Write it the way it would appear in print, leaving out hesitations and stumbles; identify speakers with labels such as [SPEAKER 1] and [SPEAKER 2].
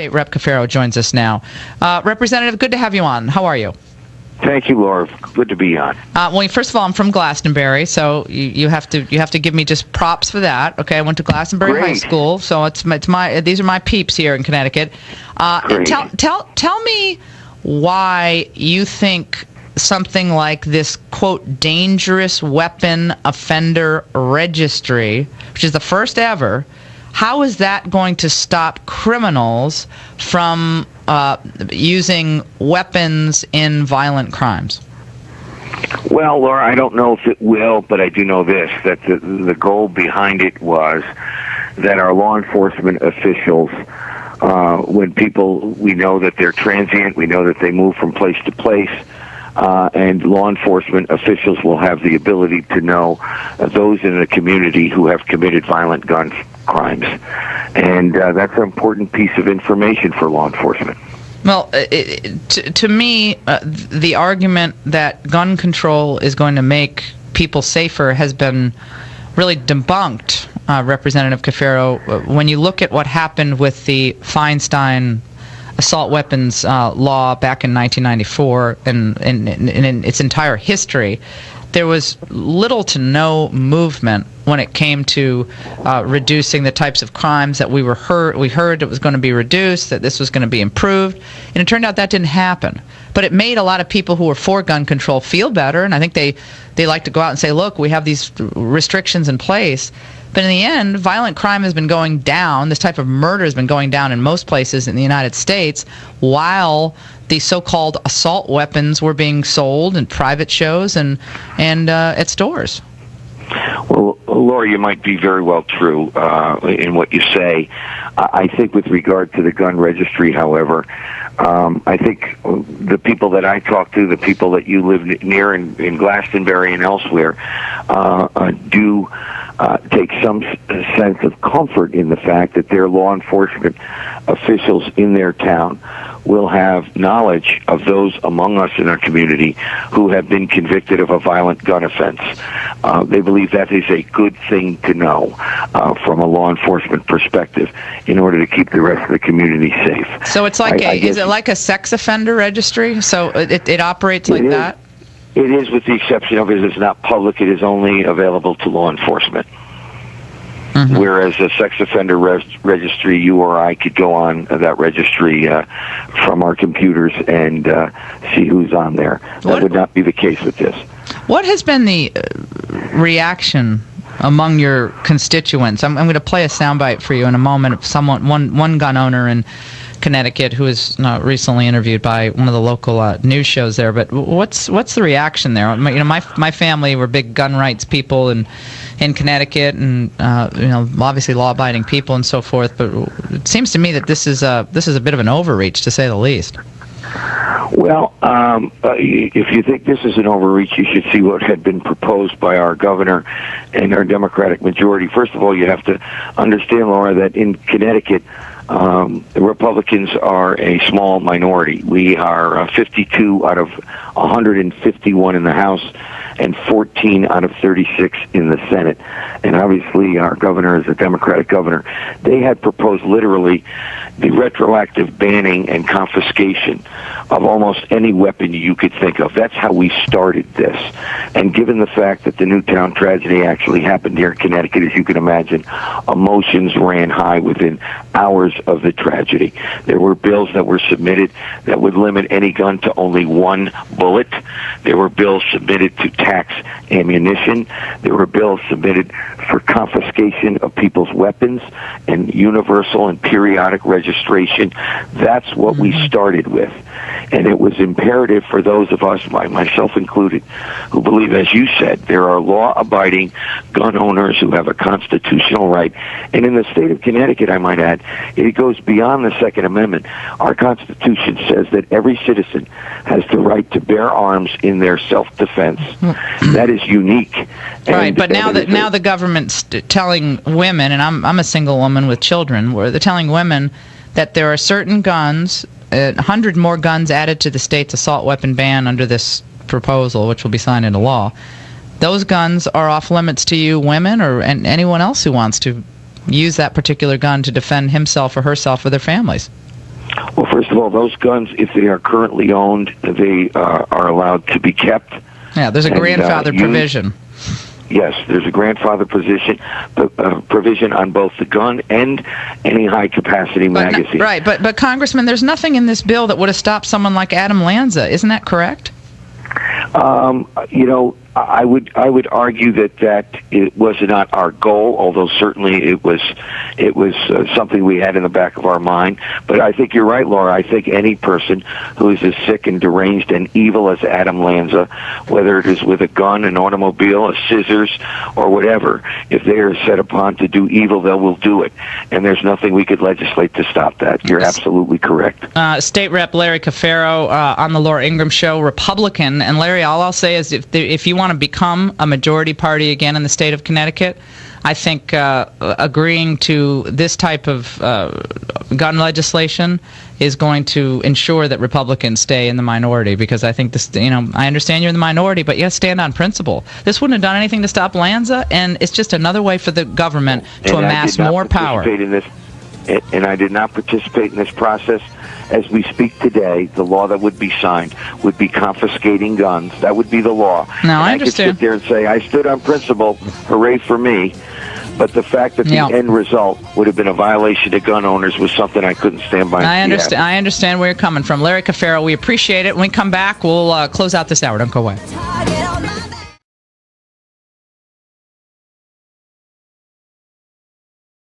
[SPEAKER 1] State Rep Cafero joins us now. Representative, good to have you on. How are you?
[SPEAKER 2] Thank you, Laura. Good to be on.
[SPEAKER 1] Well, first of all, I'm from Glastonbury, so you have to give me just props for that. Okay, I went to Glastonbury High School, so these are my peeps here in Connecticut. Tell me why you think something like this, quote, dangerous weapon offender registry, which is the first ever, how is that going to stop criminals from using weapons in violent crimes?
[SPEAKER 2] Well, Laura, I don't know if it will, but I do know this, that the goal behind it was that our law enforcement officials, when we know that they're transient, we know that they move from place to place, and law enforcement officials will have the ability to know those in the community who have committed violent gun crimes. And that's an important piece of information for law enforcement.
[SPEAKER 1] Well, to me, the argument that gun control is going to make people safer has been really debunked, Representative Cafero. When you look at what happened with the Feinstein assault weapons law back in 1994 and in its entire history, there was little to no movement when it came to reducing the types of crimes that we heard it was going to be reduced, that this was going to be improved, and it turned out that didn't happen. But it made a lot of people who were for gun control feel better, and I think they like to go out and say, look, we have these restrictions in place. But in the end, violent crime has been going down. This type of murder has been going down in most places in the United States, while the so-called assault weapons were being sold in private shows and at stores.
[SPEAKER 2] Well, Laura, you might be very well true in what you say. I think with regard to the gun registry, however, I think the people that I talk to, the people that you live near in Glastonbury and elsewhere, do take some sense of comfort in the fact that their law enforcement officials in their town will have knowledge of those among us in our community who have been convicted of a violent gun offense. They believe that is a good thing to know from a law enforcement perspective in order to keep the rest of the community safe.
[SPEAKER 1] So it's like is it like a sex offender registry? So it operates like that?
[SPEAKER 2] It is, with the exception of it is not public. It is only available to law enforcement. Mm-hmm. Whereas a sex offender registry, you or I could go on that registry from our computers and see who's on there. That would not be the case with this.
[SPEAKER 1] What has been the reaction among your constituents? I'm going to play a soundbite for you in a moment of one gun owner in Connecticut who was recently interviewed by one of the local news shows there. But what's the reaction there? My family were big gun rights people in Connecticut, and obviously law-abiding people and so forth. But it seems to me that this is a bit of an overreach, to say the least.
[SPEAKER 2] Well, if you think this is an overreach, you should see what had been proposed by our governor and our Democratic majority. First of all, you have to understand, Laura, that in Connecticut, the Republicans are a small minority. We are 52 out of 151 in the House and 14 out of 36 in the Senate. And obviously our governor is a Democratic governor. They had proposed literally the retroactive banning and confiscation of almost any weapon you could think of. That's how we started this. And given the fact that the Newtown tragedy actually happened here in Connecticut, as you can imagine, emotions ran high within hours of the tragedy. There were bills that were submitted that would limit any gun to only one bullet. There were bills submitted to tax ammunition. There were bills submitted for confiscation of people's weapons and universal and periodic registration. That's what we started with. And it was imperative for those of us, myself included, who believe, as you said, there are law-abiding gun owners who have a constitutional right. And in the state of Connecticut, I might add, it goes beyond the Second Amendment. Our Constitution says that every citizen has the right to bear arms in their self-defense. That is unique.
[SPEAKER 1] Right, but now the government's telling women, and I'm a single woman with children, where they're telling women that there are certain guns, 100 more guns added to the state's assault weapon ban under this proposal, which will be signed into law. Those guns are off limits to you women and anyone else who wants to use that particular gun to defend himself or herself or their families.
[SPEAKER 2] Well, first of all, those guns, if they are currently owned, they are allowed to be kept.
[SPEAKER 1] Yeah, there's a grandfather provision.
[SPEAKER 2] Yes, there's a grandfather provision on both the gun and any high-capacity magazine.
[SPEAKER 1] Right, but Congressman, there's nothing in this bill that would have stopped someone like Adam Lanza. Isn't that correct? I would argue that it was not our goal, although certainly it was something we had in the back of our mind. But I think you're right, Laura. I think any person who is as sick and deranged and evil as Adam Lanza, whether it is with a gun, an automobile, a scissors, or whatever, if they are set upon to do evil, they will do it. And there's nothing we could legislate to stop that. You're absolutely correct. State Rep Larry Cafero on the Laura Ingraham Show, Republican. And Larry, all I'll say is if you want to become a majority party again in the state of Connecticut, I think agreeing to this type of gun legislation is going to ensure that Republicans stay in the minority, because I think this, I understand you're in the minority, but you have to stand on principle. This wouldn't have done anything to stop Lanza, and it's just another way for the government to amass more power.
[SPEAKER 2] And I did not participate in this process. As we speak today, the law that would be signed would be confiscating guns. That would be the law.
[SPEAKER 1] No, I understand.
[SPEAKER 2] I could sit there and say, I stood on principle, hooray for me. But the fact that the end result would have been a violation to gun owners was something I couldn't stand by.
[SPEAKER 1] I understand where you're coming from. Larry Cafero, we appreciate it. When we come back, we'll close out this hour. Don't go away.